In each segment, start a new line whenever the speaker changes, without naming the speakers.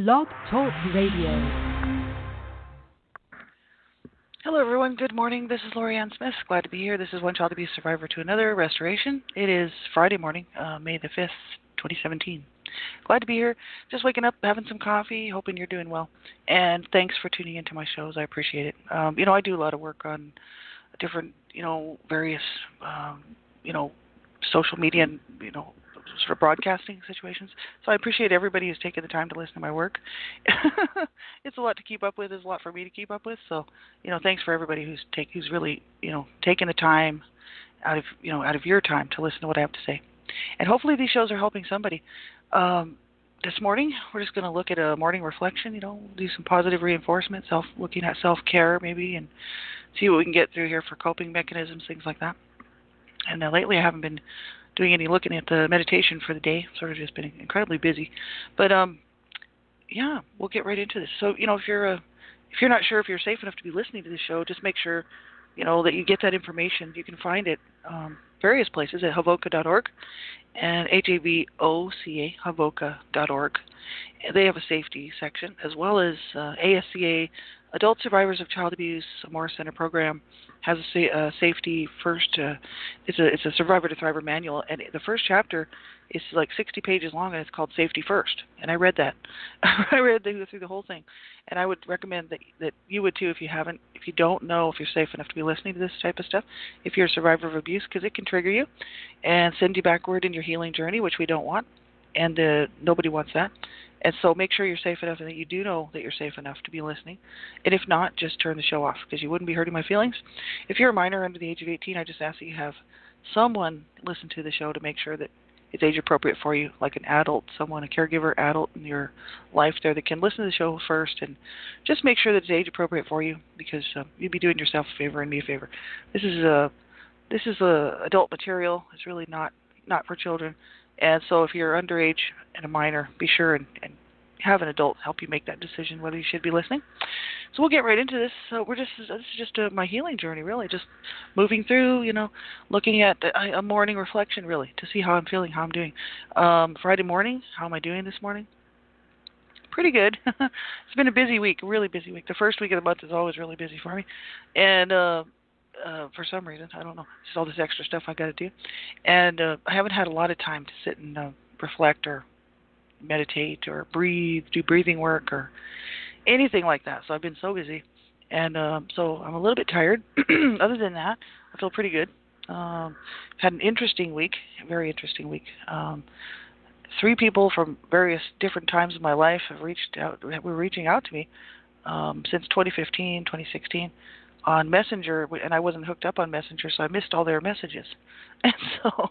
Blog Talk Radio.
Hello, everyone. Good morning. This is Lori-Ann Smith. Glad to be here. This is One Child Abuse Survivor to Another Restoration. It is Friday morning, May the 5th, 2017. Glad to be here. Just waking up, having some coffee, hoping you're doing well. And thanks for tuning into my shows. I appreciate it. I do a lot of work on different, various, social media and, sort of broadcasting situations. So I appreciate everybody who's taken the time to listen to my work. It's a lot to keep up with. It's a lot for me to keep up with. So, thanks for everybody who's really, taken the time out of your time to listen to what I have to say. And hopefully these shows are helping somebody. This morning, we're just going to look at a morning reflection, do some positive reinforcement, looking at self-care maybe, and see what we can get through here for coping mechanisms, things like that. And lately I haven't been doing any looking at the meditation for the day. Sort of just been incredibly busy. But, we'll get right into this. So, if you're not sure if you're safe enough to be listening to this show, just make sure, that you get that information. You can find it various places at havoca.org and HAVOCA, havoca.org. They have a safety section, as well as ASCA, Adult Survivors of Child Abuse More Center program, has a safety first. It's a Survivor to Thriver manual, and the first chapter is like 60 pages long, and it's called Safety First. And I read that. I read through the whole thing, and I would recommend that you would too if you don't know if you're safe enough to be listening to this type of stuff. If you're a survivor of abuse, because it can trigger you and send you backward in your healing journey, which we don't want, and nobody wants that. And so make sure you're safe enough and that you do know that you're safe enough to be listening. And if not, just turn the show off because you wouldn't be hurting my feelings. If you're a minor under the age of 18, I just ask that you have someone listen to the show to make sure that it's age appropriate for you, like an adult, someone, a caregiver, adult in your life there that can listen to the show first and just make sure that it's age appropriate for you because you'd be doing yourself a favor and me a favor. This is adult material. It's really not for children. And so if you're underage and a minor, be sure and have an adult help you make that decision whether you should be listening. So we'll get right into this. So this is just my healing journey, really, just moving through, looking at a morning reflection, really, to see how I'm feeling, how I'm doing. Friday morning, how am I doing this morning? Pretty good. It's been a busy week, a really busy week. The first week of the month is always really busy for me. And for some reason, I don't know, just all this extra stuff I got to do. And I haven't had a lot of time to sit and reflect or meditate or breathe, do breathing work or anything like that. So I've been so busy. And so I'm a little bit tired. Other than that, I feel pretty good. Had an interesting week, a very interesting week. 3 people from various different times in my life were reaching out to me since 2015, 2016. On Messenger, and I wasn't hooked up on Messenger, so I missed all their messages. And so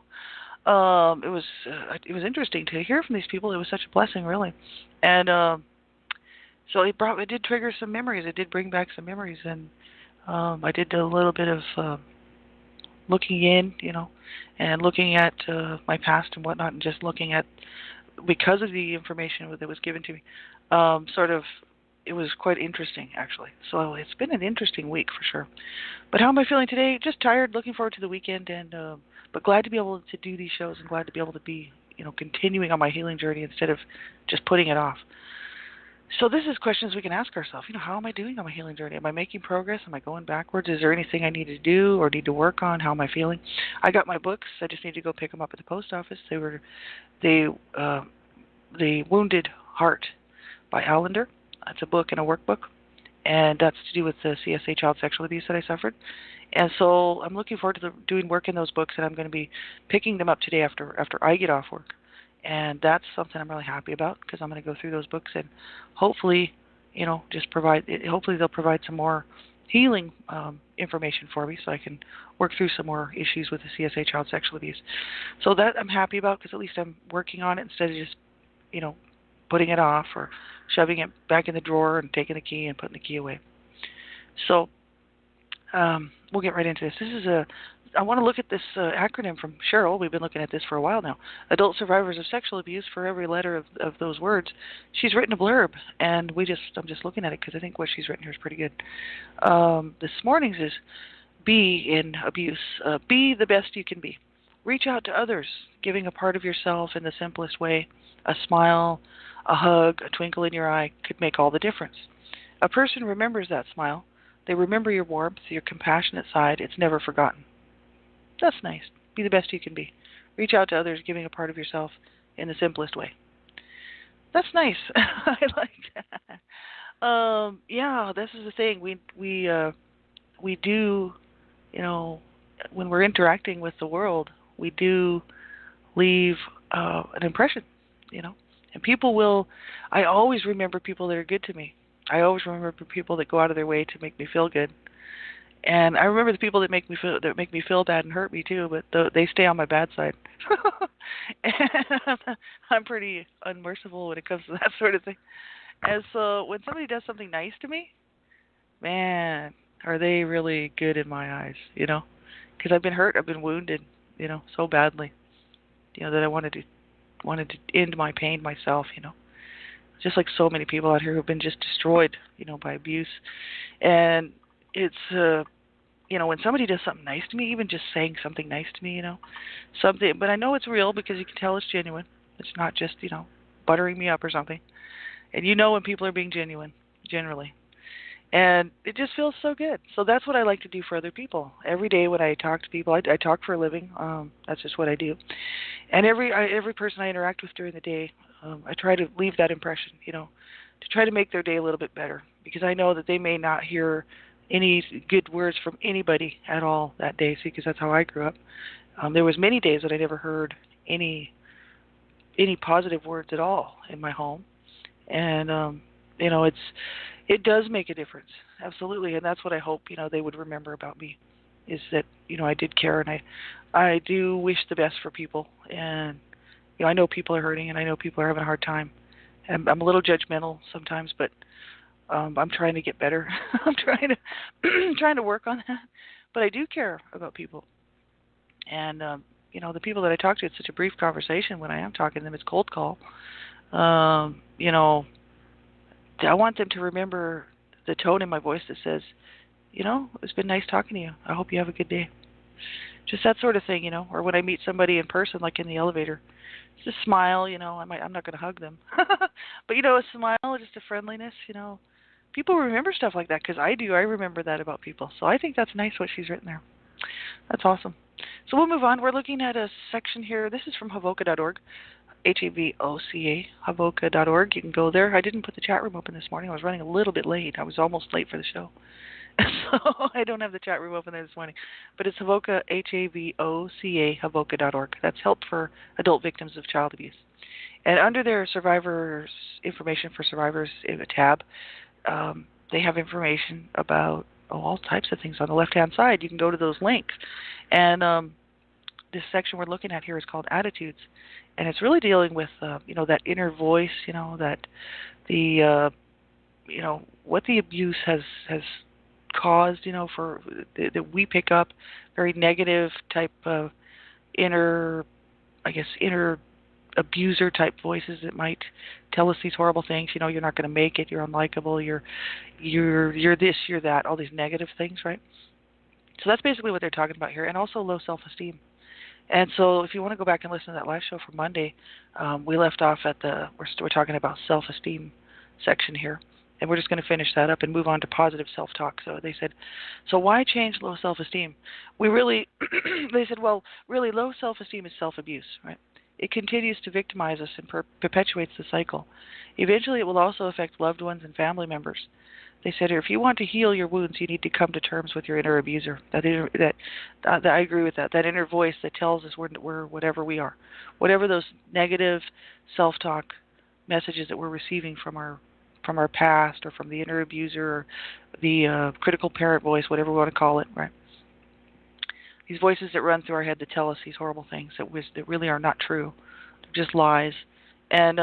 it was interesting to hear from these people. It was such a blessing, really. And so it did trigger some memories. It did bring back some memories, and I did a little bit of looking in, and looking at my past and whatnot, and just looking at, because of the information that was given to me, it was quite interesting, actually. So it's been an interesting week for sure. But how am I feeling today? Just tired, looking forward to the weekend, and but glad to be able to do these shows and glad to be able to be, continuing on my healing journey instead of just putting it off. So this is questions we can ask ourselves. How am I doing on my healing journey? Am I making progress? Am I going backwards? Is there anything I need to do or need to work on? How am I feeling? I got my books. I just need to go pick them up at the post office. The Wounded Heart by Allender. It's a book and a workbook, and that's to do with the CSA child sexual abuse that I suffered. And so I'm looking forward to doing work in those books, and I'm going to be picking them up today after I get off work. And that's something I'm really happy about because I'm going to go through those books and hopefully, hopefully they'll provide some more healing information for me so I can work through some more issues with the CSA child sexual abuse. So that I'm happy about because at least I'm working on it instead of just, putting it off or shoving it back in the drawer and taking the key and putting the key away. So we'll get right into this. I want to look at this acronym from Cheryl. We've been looking at this for a while now. Adult Survivors of Sexual Abuse. For every letter of those words, she's written a blurb, and I'm just looking at it because I think what she's written here is pretty good. This morning's is be in abuse. Be the best you can be. Reach out to others, giving a part of yourself in the simplest way. A smile, a hug, a twinkle in your eye could make all the difference. A person remembers that smile. They remember your warmth, your compassionate side. It's never forgotten. That's nice. Be the best you can be. Reach out to others, giving a part of yourself in the simplest way. That's nice. I like that. Yeah, this is the thing. We do, when we're interacting with the world, we do leave an impression, And people will. I always remember people that are good to me. I always remember people that go out of their way to make me feel good. And I remember the people that make me feel bad and hurt me too, but they stay on my bad side. And I'm pretty unmerciful when it comes to that sort of thing. And so when somebody does something nice to me, man, are they really good in my eyes, Because I've been hurt, I've been wounded, so badly, that I wanted to end my pain myself, Just like so many people out here who've been just destroyed, by abuse. And it's when somebody does something nice to me, even just saying something nice to me, something, but I know it's real because you can tell it's genuine. It's not just, buttering me up or something. And when people are being genuine, generally. And it just feels so good. So that's what I like to do for other people. Every day when I talk to people, I talk for a living. That's just what I do. And every person I interact with during the day, I try to leave that impression, to try to make their day a little bit better. Because I know that they may not hear any good words from anybody at all that day, because that's how I grew up. There was many days that I never heard any positive words at all in my home. And, it does make a difference, absolutely. And that's what I hope, they would remember about me, is that, I did care, and I do wish the best for people. And, I know people are hurting, and I know people are having a hard time. And I'm a little judgmental sometimes, but I'm trying to get better. I'm trying to work on that. But I do care about people. And, the people that I talk to, it's such a brief conversation. When I am talking to them, it's cold call. I want them to remember the tone in my voice that says, it's been nice talking to you. I hope you have a good day. Just that sort of thing, Or when I meet somebody in person, like in the elevator, just smile, I'm not going to hug them. But, a smile, just a friendliness, People remember stuff like that because I do. I remember that about people. So I think that's nice what she's written there. That's awesome. So we'll move on. We're looking at a section here. This is from Havoca.org. Havoca, Havoca.org. You can go there. I didn't put the chat room open this morning. I was running a little bit late. I was almost late for the show. So I don't have the chat room open there this morning. But it's Havoca, Havoca, Havoca.org. That's Help for Adult Victims of Child Abuse. And under their survivors, information for survivors in a tab, they have information about all types of things on the left-hand side. You can go to those links. And this section we're looking at here is called Attitudes. And it's really dealing with, that inner voice, that the, what the abuse has caused, for that we pick up very negative type of inner abuser type voices that might tell us these horrible things. You're not going to make it. You're unlikable. You're this. You're that. All these negative things, right? So that's basically what they're talking about here, and also low self-esteem. And so if you want to go back and listen to that live show from Monday, we left off at we're talking about self-esteem section here. And we're just going to finish that up and move on to positive self-talk. So they said, so why change low self-esteem? They said, well, really low self-esteem is self-abuse, right? It continues to victimize us and perpetuates the cycle. Eventually it will also affect loved ones and family members. They said, if you want to heal your wounds, you need to come to terms with your inner abuser. That I agree with that. That inner voice that tells us we're whatever we are. Whatever those negative self-talk messages that we're receiving from our past or from the inner abuser or the critical parent voice, whatever we want to call it, right? These voices that run through our head that tell us these horrible things that really are not true. They're just lies. And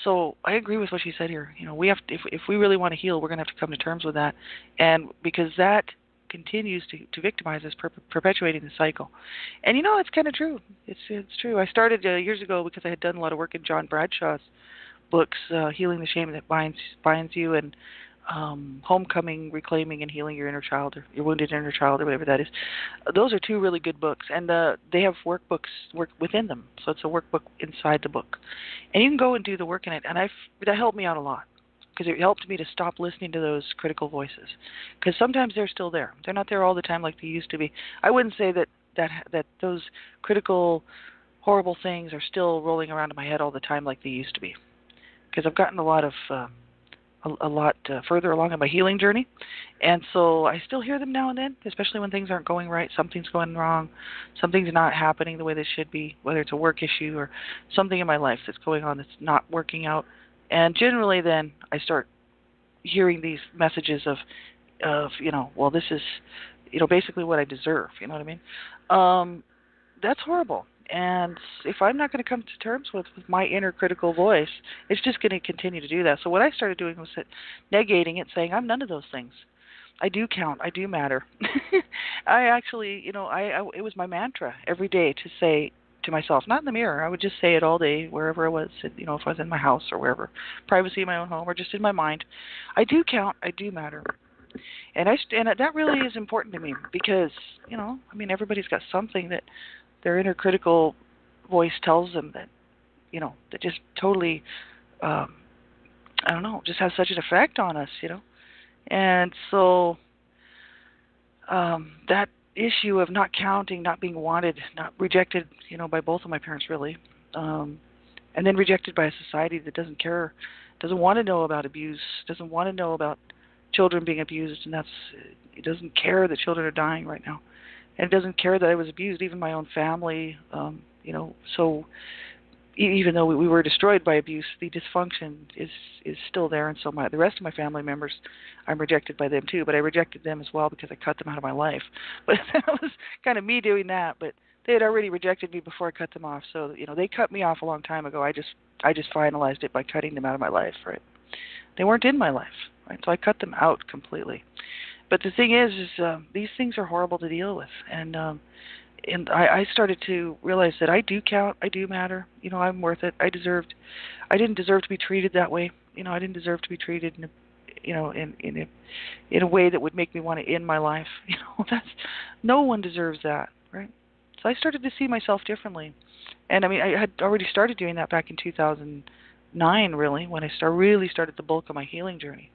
so I agree with what she said here. We have to, if we really want to heal, we're going to have to come to terms with that. And because that continues to victimize us, perpetuating the cycle. And it's kind of true. It's true. I started years ago because I had done a lot of work in John Bradshaw's books, Healing the Shame That Binds You, and Homecoming, Reclaiming and Healing Your Inner Child, or Your Wounded Inner Child, or whatever that is. Those are two really good books, and they have work within them, so it's a workbook inside the book. And you can go and do the work in it, and that helped me out a lot, because it helped me to stop listening to those critical voices, because sometimes they're still there. They're not there all the time like they used to be. I wouldn't say that those critical, horrible things are still rolling around in my head all the time like they used to be, because I've gotten a lot further along in my healing journey, and so I still hear them now and then, especially when things aren't going right, something's going wrong, something's not happening the way they should be, whether it's a work issue or something in my life that's going on that's not working out. And generally then I start hearing these messages of well, this is, basically what I deserve, you know what I mean? That's horrible. And if I'm not going to come to terms with my inner critical voice, it's just going to continue to do that. So what I started doing was negating it, saying, I'm none of those things. I do count. I do matter. I actually, it was my mantra every day to say to myself, not in the mirror, I would just say it all day, wherever I was, if I was in my house or wherever, privacy in my own home or just in my mind. I do count. I do matter. And that really is important to me because, everybody's got something that their inner critical voice tells them that, that just totally, just has such an effect on us, And so that issue of not counting, not being wanted, not rejected, by both of my parents really, and then rejected by a society that doesn't care, doesn't want to know about abuse, doesn't want to know about children being abused, and it doesn't care that children are dying right now. And it doesn't care that I was abused, even my own family, so even though we were destroyed by abuse, the dysfunction is still there, and so the rest of my family members, I'm rejected by them too, but I rejected them as well because I cut them out of my life. But that was kind of me doing that, but they had already rejected me before I cut them off, so, they cut me off a long time ago. I just finalized it by cutting them out of my life, right? They weren't in my life, right? So I cut them out completely. But the thing is these things are horrible to deal with, and I started to realize that I do count, I do matter. I'm worth it. I didn't deserve to be treated that way. I didn't deserve to be treated in a way that would make me want to end my life. No one deserves that, right? So I started to see myself differently, and I had already started doing that back in 2009, really, when I really started the bulk of my healing journey,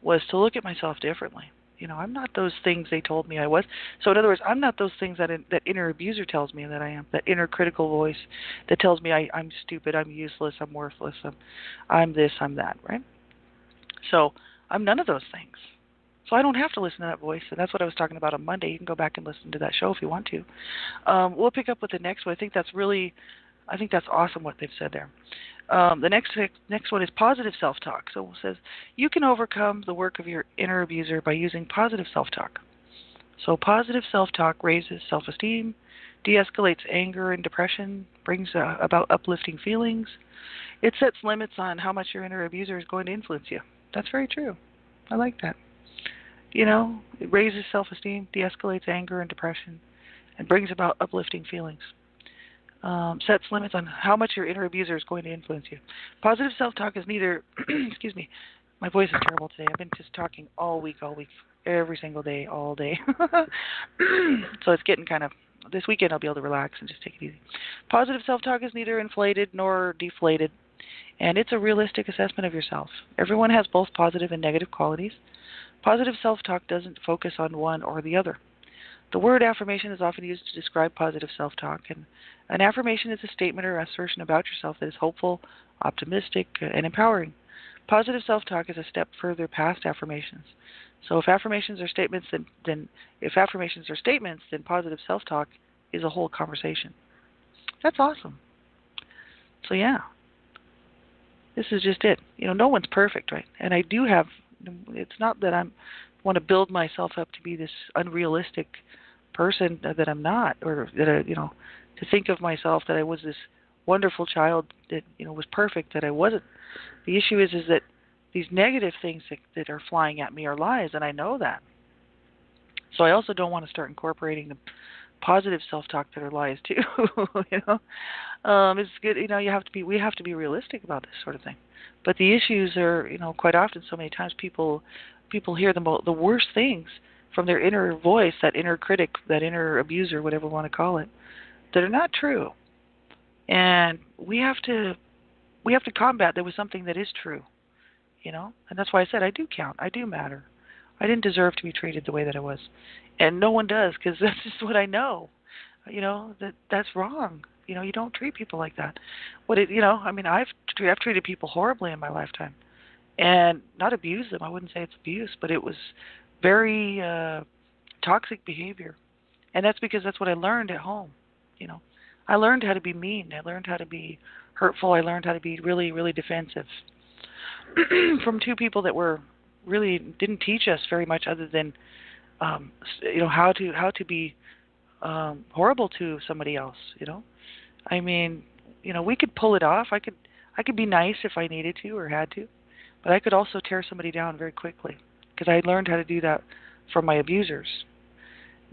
was to look at myself differently. I'm not those things they told me I was. So in other words, I'm not those things that inner abuser tells me that I am, that inner critical voice that tells me I'm stupid, I'm useless, I'm worthless, I'm this, I'm that, right? So I'm none of those things. So I don't have to listen to that voice, and that's what I was talking about on Monday. You can go back and listen to that show if you want to. We'll pick up with the next one. I think that's awesome what they've said there. The next one is positive self-talk. So it says, you can overcome the work of your inner abuser by using positive self-talk. So positive self-talk raises self-esteem, de-escalates anger and depression, brings about uplifting feelings. It sets limits on how much your inner abuser is going to influence you. That's very true. I like that. It raises self-esteem, de-escalates anger and depression, and brings about uplifting feelings. Sets limits on how much your inner abuser is going to influence you. Positive self-talk is neither, excuse me, my voice is terrible today. I've been just talking all week, every single day, all day. So it's getting this weekend I'll be able to relax and just take it easy. Positive self-talk is neither inflated nor deflated, and it's a realistic assessment of yourself. Everyone has both positive and negative qualities. Positive self-talk doesn't focus on one or the other. The word affirmation is often used to describe positive self-talk, and an affirmation is a statement or assertion about yourself that is hopeful, optimistic, and empowering. Positive self-talk is a step further past affirmations. So if affirmations are statements, then positive self-talk is a whole conversation. That's awesome. So yeah, this is just it. No one's perfect, right? And I do have. It's not that I want to build myself up to be this unrealistic person that I'm not, or that to think of myself that I was this wonderful child that was perfect, that I wasn't. The issue is that these negative things that are flying at me are lies, and I know that. So I also don't want to start incorporating the positive self-talk that are lies too. It's good. We have to be realistic about this sort of thing. But the issues are, quite often, so many times people people hear the worst things from their inner voice, that inner critic, that inner abuser, whatever you want to call it, that are not true. And we have to combat that with something that is true, And that's why I said I do count. I do matter. I didn't deserve to be treated the way that I was, and no one does, because that's just what I know. That's wrong. You don't treat people like that. I've treated people horribly in my lifetime, and not abused them. I wouldn't say it's abuse, but it was very toxic behavior, and that's because that's what I learned at home. I learned how to be mean. I learned how to be hurtful. I learned how to be really, really defensive from two people that were really didn't teach us very much other than how to be horrible to somebody else. We could pull it off. I could be nice if I needed to or had to, but I could also tear somebody down very quickly because I learned how to do that from my abusers.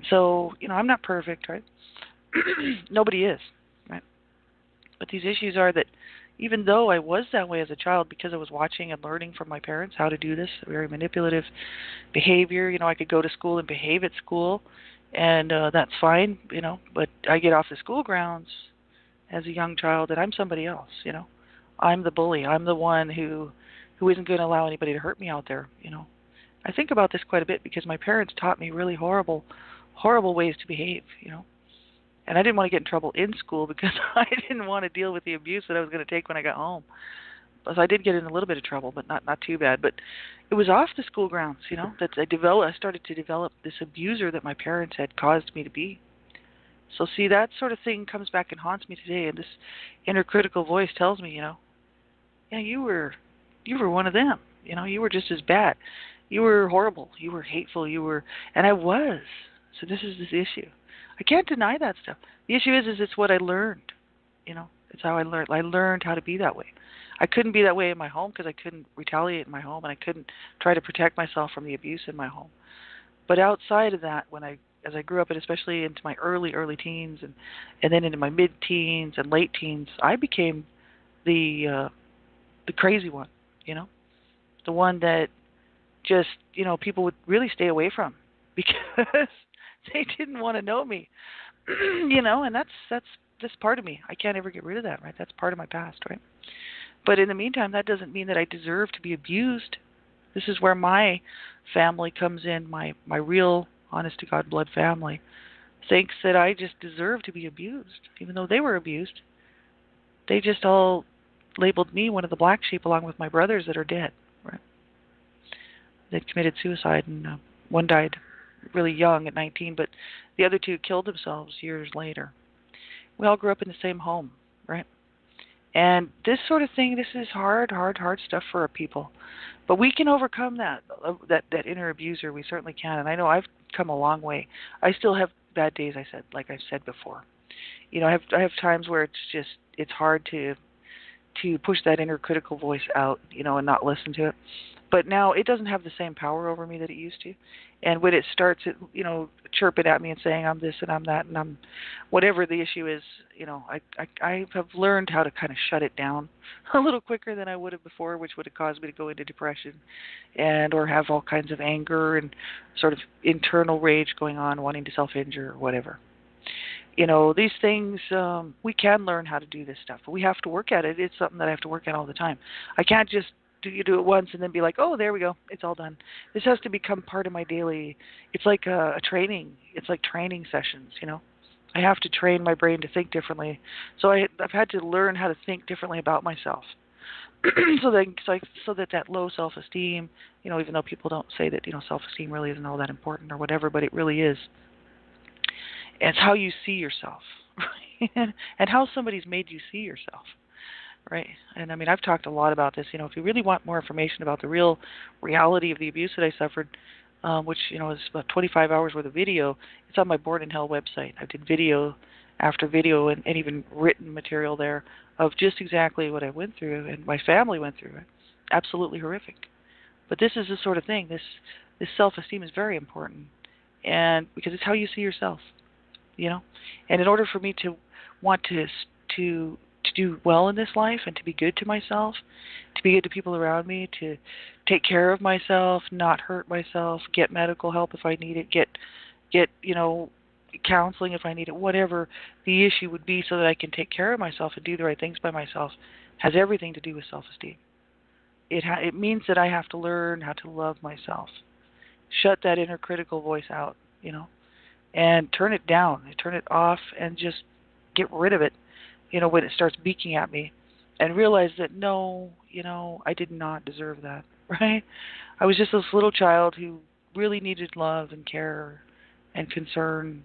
So I'm not perfect, right? Nobody is, right? But these issues are that even though I was that way as a child because I was watching and learning from my parents how to do this very manipulative behavior, I could go to school and behave at school, and that's fine, but I get off the school grounds as a young child and I'm somebody else, I'm the bully. I'm the one who isn't going to allow anybody to hurt me out there, I think about this quite a bit because my parents taught me really horrible ways to behave, And I didn't want to get in trouble in school because I didn't want to deal with the abuse that I was going to take when I got home. So I did get in a little bit of trouble, but not too bad. But it was off the school grounds, that I started to develop this abuser that my parents had caused me to be. So see, that sort of thing comes back and haunts me today, and this inner critical voice tells me, yeah, you were one of them. You were just as bad. You were horrible. You were hateful. And I was. So this is this issue. I can't deny that stuff. The issue is it's what I learned. It's how I learned. I learned how to be that way. I couldn't be that way in my home because I couldn't retaliate in my home, and I couldn't try to protect myself from the abuse in my home. But outside of that, as I grew up, and especially into my early teens, and then into my mid-teens and late teens, I became the crazy one. The one that just people would really stay away from because they didn't want to know me, and that's part of me. I can't ever get rid of that, right? That's part of my past, right? But in the meantime, that doesn't mean that I deserve to be abused. This is where my family comes in, my real, honest-to-God blood family, thinks that I just deserve to be abused, even though they were abused. They just all labeled me one of the black sheep along with my brothers that are dead, right? They committed suicide, and one died really young at 19, but the other two killed themselves years later. We all grew up in the same home, right? And this sort of thing, this is hard stuff for our people. But we can overcome that inner abuser. We certainly can. And I know I've come a long way. I still have bad days, like I've said before. I have times where it's hard to push that inner critical voice out, and not listen to it. But now it doesn't have the same power over me that it used to. And when it starts, chirping at me and saying I'm this and I'm that and I'm whatever the issue is, I have learned how to kind of shut it down a little quicker than I would have before, which would have caused me to go into depression or have all kinds of anger and sort of internal rage going on, wanting to self-injure or whatever. These things, we can learn how to do this stuff, but we have to work at it. It's something that I have to work at all the time. I can't just do it once and then be like, oh, there we go, it's all done. This has to become part of my daily. It's like a training. It's like training sessions. I have to train my brain to think differently. So I've had to learn how to think differently about myself. so that low self-esteem, even though people don't say that self-esteem really isn't all that important or whatever, but it really is. It's how you see yourself, and how somebody's made you see yourself. Right. And I've talked a lot about this. If you really want more information about the real reality of the abuse that I suffered, which, is about 25 hours worth of video, it's on my Born in Hell website. I did video after video and even written material there of just exactly what I went through and my family went through. Absolutely horrific. But this is the sort of thing. This self-esteem is very important, and because it's how you see yourself, And in order for me to want to do well in this life and to be good to myself, to be good to people around me, to take care of myself, not hurt myself, get medical help if I need it, get counseling if I need it, whatever the issue would be, so that I can take care of myself and do the right things by myself, has everything to do with self-esteem. It means that I have to learn how to love myself, shut that inner critical voice out, and turn it down, turn it off, and just get rid of it, when it starts beaking at me, and realize that no, I did not deserve that, right? I was just this little child who really needed love and care and concern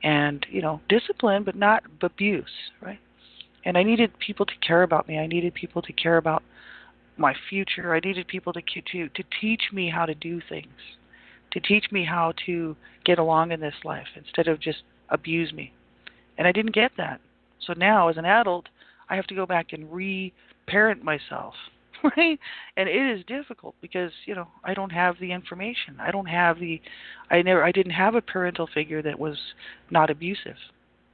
and, discipline, but not abuse, right? And I needed people to care about me. I needed people to care about my future. I needed people to teach me how to do things, to teach me how to get along in this life instead of just abuse me. And I didn't get that. So now, as an adult, I have to go back and re-parent myself, right? And it is difficult because, I don't have the information. I didn't have a parental figure that was not abusive,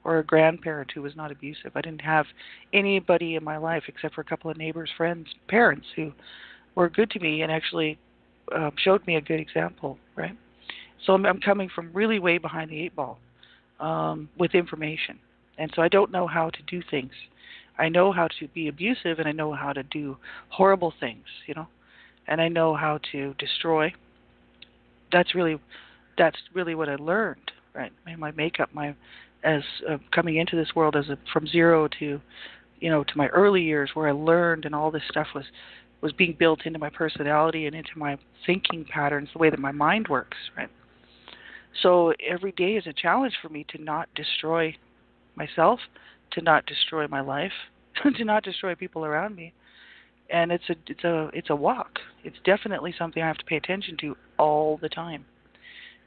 or a grandparent who was not abusive. I didn't have anybody in my life except for a couple of neighbors, friends, parents who were good to me and actually showed me a good example, right? So I'm coming from really way behind the eight ball with information. And so I don't know how to do things. I know how to be abusive, and I know how to do horrible things, and I know how to destroy. That's really what I learned, right? My makeup, as coming into this world from zero to, to my early years, where I learned, and all this stuff was being built into my personality and into my thinking patterns, the way that my mind works, right? So every day is a challenge for me to not destroy myself, to not destroy my life, to not destroy people around me. And it's a walk. It's definitely something I have to pay attention to all the time.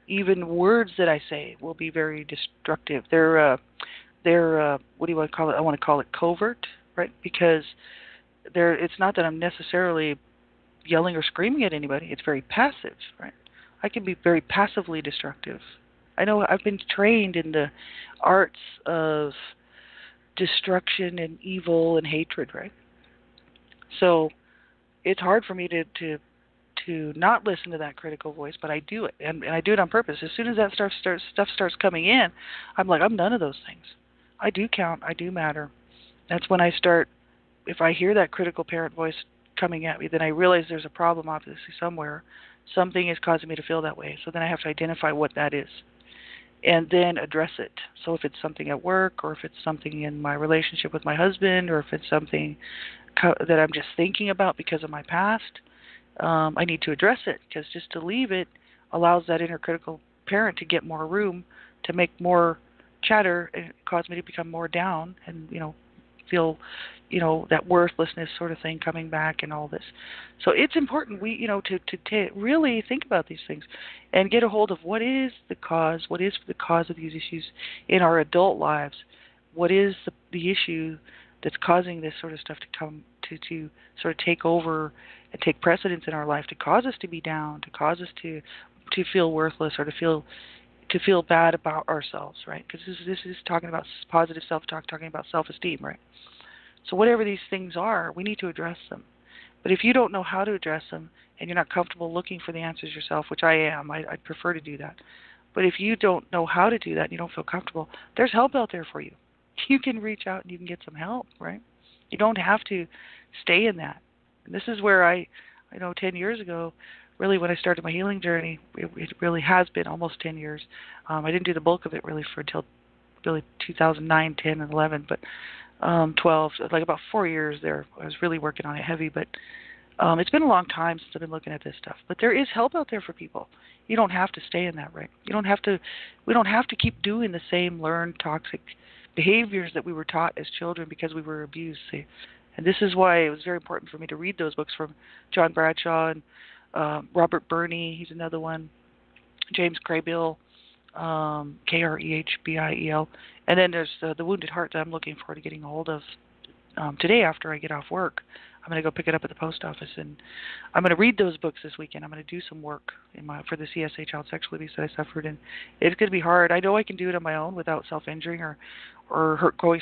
Even words that I say will be very destructive. They're what do you want to call it? I want to call it covert, right? Because it's not that I'm necessarily yelling or screaming at anybody. It's very passive, right? I can be very passively destructive. I know I've been trained in the arts of destruction and evil and hatred, right? So it's hard for me to not listen to that critical voice, but I do it, and I do it on purpose. As soon as that stuff starts coming in, I'm like, I'm none of those things. I do count. I do matter. That's when I start. If I hear that critical parent voice coming at me, then I realize there's a problem obviously somewhere. Something is causing me to feel that way. So then I have to identify what that is, and then address it. So if it's something at work, or if it's something in my relationship with my husband, or if it's something that I'm just thinking about because of my past, I need to address it, because just to leave it allows that inner critical parent to get more room, to make more chatter, and cause me to become more down and, feel, that worthlessness sort of thing coming back and all this. So it's important to really think about these things and get a hold of what is the cause of these issues in our adult lives. What is the issue that's causing this sort of stuff to come to sort of take over and take precedence in our life, to cause us to be down, to cause us to feel worthless, or to feel bad about ourselves, right? Because this is talking about positive self-talk, talking about self-esteem, right? So whatever these things are, we need to address them. But if you don't know how to address them, and you're not comfortable looking for the answers yourself, which I am, I'd prefer to do that. But if you don't know how to do that and you don't feel comfortable, there's help out there for you. You can reach out and you can get some help, right? You don't have to stay in that. And this is where I know 10 years ago, really when I started my healing journey, it really has been almost 10 years. I didn't do the bulk of it really until really 2009, 10, and 11, but 12, like about 4 years there. I was really working on it heavy, but it's been a long time since I've been looking at this stuff. But there is help out there for people. You don't have to stay in that, right? We don't have to keep doing the same learned toxic behaviors that we were taught as children because we were abused. See? And this is why it was very important for me to read those books from John Bradshaw and Robert Burney. He's another one. James Krehbiel, Krehbiel. And then there's the Wounded Heart that I'm looking forward to getting a hold of today after I get off work. I'm going to go pick it up at the post office, and I'm going to read those books this weekend. I'm going to do some work for the CSA, child sexual abuse that I suffered, and it's going to be hard. I know I can do it on my own without self-injuring or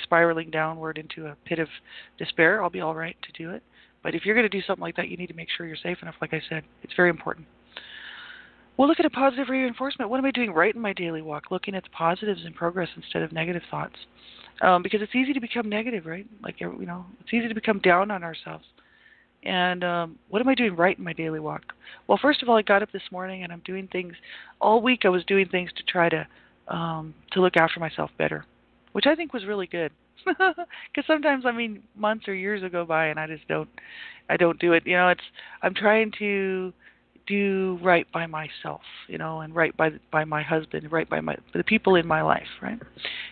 spiraling downward into a pit of despair. I'll be all right to do it. But if you're going to do something like that, you need to make sure you're safe enough. Like I said, it's very important. We'll look at a positive reinforcement. What am I doing right in my daily walk? Looking at the positives and progress instead of negative thoughts. Because it's easy to become negative, right? It's easy to become down on ourselves. And what am I doing right in my daily walk? Well, first of all, I got up this morning and I'm doing things. All week I was doing things to try to look after myself better, which I think was really good. Because sometimes, months or years go by and I don't do it. I'm trying to do right by myself, and right by my husband, right by the people in my life, right?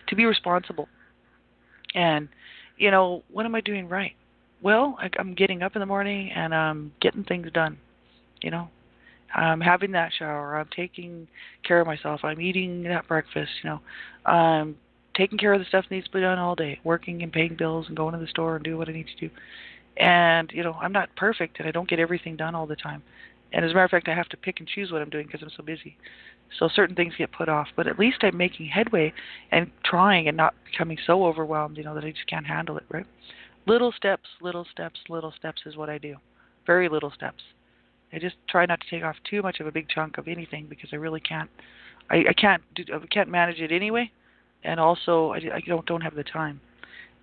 To be responsible. And, what am I doing right? Well, I'm getting up in the morning and I'm getting things done, I'm having that shower, I'm taking care of myself, I'm eating that breakfast, I'm taking care of the stuff that needs to be done all day, working and paying bills and going to the store and do what I need to do. And, I'm not perfect and I don't get everything done all the time. And as a matter of fact, I have to pick and choose what I'm doing because I'm so busy. So certain things get put off. But at least I'm making headway and trying and not becoming so overwhelmed, that I just can't handle it, right? Little steps, little steps, little steps is what I do. Very little steps. I just try not to take off too much of a big chunk of anything because I really can't. I can't manage it anyway. And also, I don't have the time.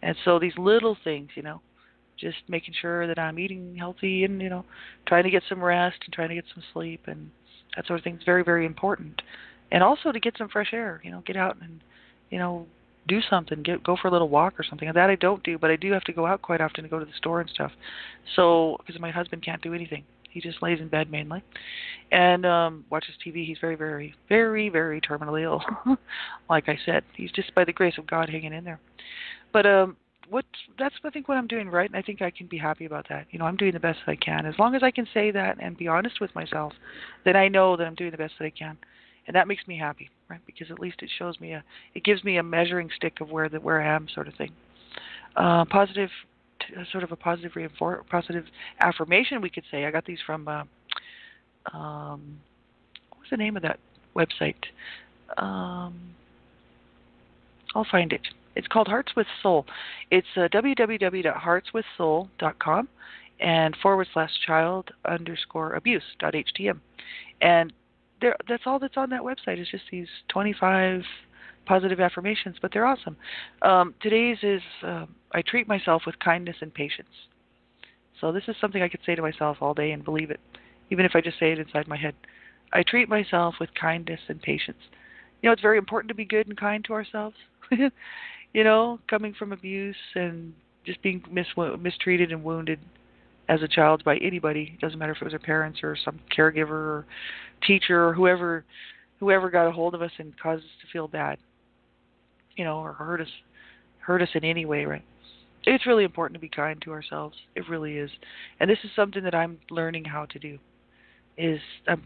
And so these little things, just making sure that I'm eating healthy and, trying to get some rest and trying to get some sleep and that sort of thing is very, very important. And also to get some fresh air, get out and, do something, go for a little walk or something. That I don't do, but I do have to go out quite often to go to the store and stuff. So, because my husband can't do anything. He just lays in bed mainly and watches TV. He's very, very, very, very terminally ill. Like I said, he's just by the grace of God hanging in there. But that's I think what I'm doing right, and I think I can be happy about that. I'm doing the best that I can. As long as I can say that and be honest with myself, then I know that I'm doing the best that I can, and that makes me happy, right? Because at least it shows me it gives me a measuring stick of where I am, sort of thing. Positive, sort of a positive affirmation, we could say. I got these from what was the name of that website? I'll find it. It's called Hearts with Soul. It's www.heartswithsoul.com and /child_abuse.htm. And that's all that's on that website. It's just these 25 positive affirmations, but they're awesome. Today's is I treat myself with kindness and patience. So this is something I could say to myself all day and believe it, even if I just say it inside my head. I treat myself with kindness and patience. It's very important to be good and kind to ourselves. Coming from abuse and just being mistreated and wounded as a child by anybody. It doesn't matter if it was our parents or some caregiver or teacher or whoever got a hold of us and caused us to feel bad, or hurt us in any way, right? It's really important to be kind to ourselves. It really is. And this is something that I'm learning how to do.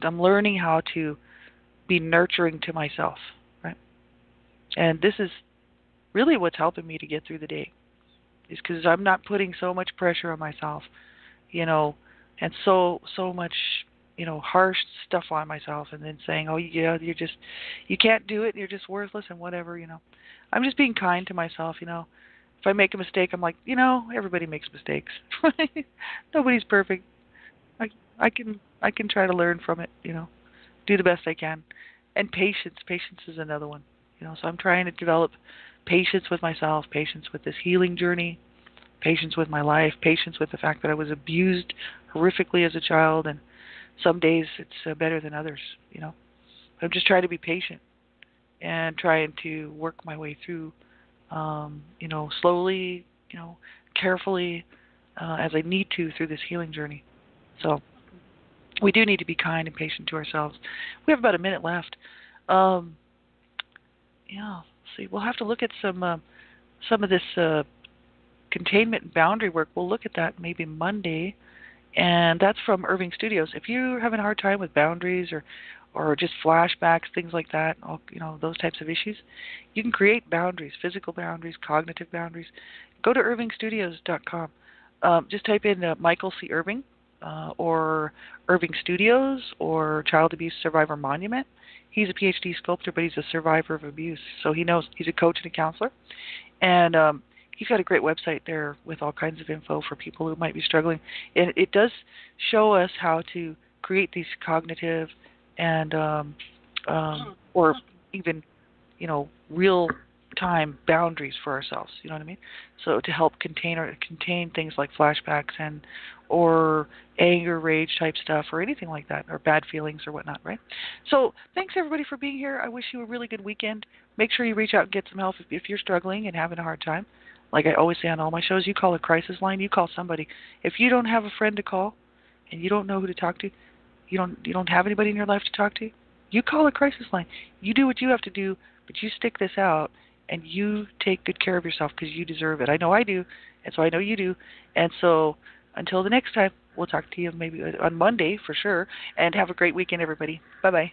I'm learning how to be nurturing to myself, right? And this is really what's helping me to get through the day, is because I'm not putting so much pressure on myself, and so much, harsh stuff on myself, and then saying, oh, yeah, you can't do it, you're just worthless and whatever, I'm just being kind to myself, If I make a mistake, I'm like, everybody makes mistakes. Nobody's perfect. I can try to learn from it, do the best I can. And patience is another one, so I'm trying to develop patience with myself, patience with this healing journey, patience with my life, patience with the fact that I was abused horrifically as a child, and some days it's better than others, I'm just trying to be patient and trying to work my way through, slowly, carefully, as I need to through this healing journey. So we do need to be kind and patient to ourselves. We have about a minute left. See, we'll have to look at some of this containment and boundary work. We'll look at that maybe Monday, and that's from Irving Studios. If you're having a hard time with boundaries or just flashbacks, things like that, those types of issues, you can create boundaries, physical boundaries, cognitive boundaries. Go to irvingstudios.com. just type in Michael C. Irving or Irving Studios or Child Abuse Survivor Monument. He's a PhD sculptor, but he's a survivor of abuse, so he knows. He's a coach and a counselor, and he's got a great website there with all kinds of info for people who might be struggling. And it does show us how to create these cognitive and or even, real-time boundaries for ourselves. You know what I mean? So to help contain things like flashbacks or anger, rage type stuff, or anything like that, or bad feelings or whatnot, right? So thanks everybody for being here. I wish you a really good weekend. Make sure you reach out and get some help if you're struggling and having a hard time. Like I always say on all my shows, you call a crisis line. You call somebody. If you don't have a friend to call, and you don't know who to talk to, you don't have anybody in your life to talk to, you call a crisis line. You do what you have to do, but you stick this out, and you take good care of yourself because you deserve it. I know I do, and so I know you do. And so until the next time, we'll talk to you maybe on Monday for sure, and have a great weekend, everybody. Bye-bye.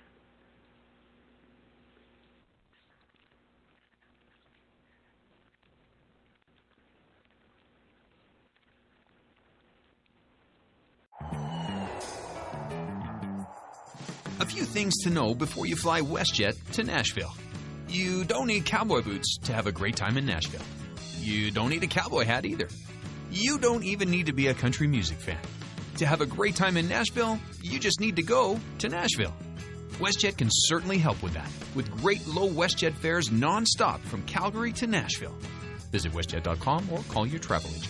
A few things to know before you fly WestJet to Nashville. You don't need cowboy boots to have a great time in Nashville. You don't need a cowboy hat either. You don't even need to be a country music fan. To have a great time in Nashville, you just need to go to Nashville. WestJet can certainly help with that, with great low WestJet fares nonstop from Calgary to Nashville. Visit WestJet.com or call your travel agent.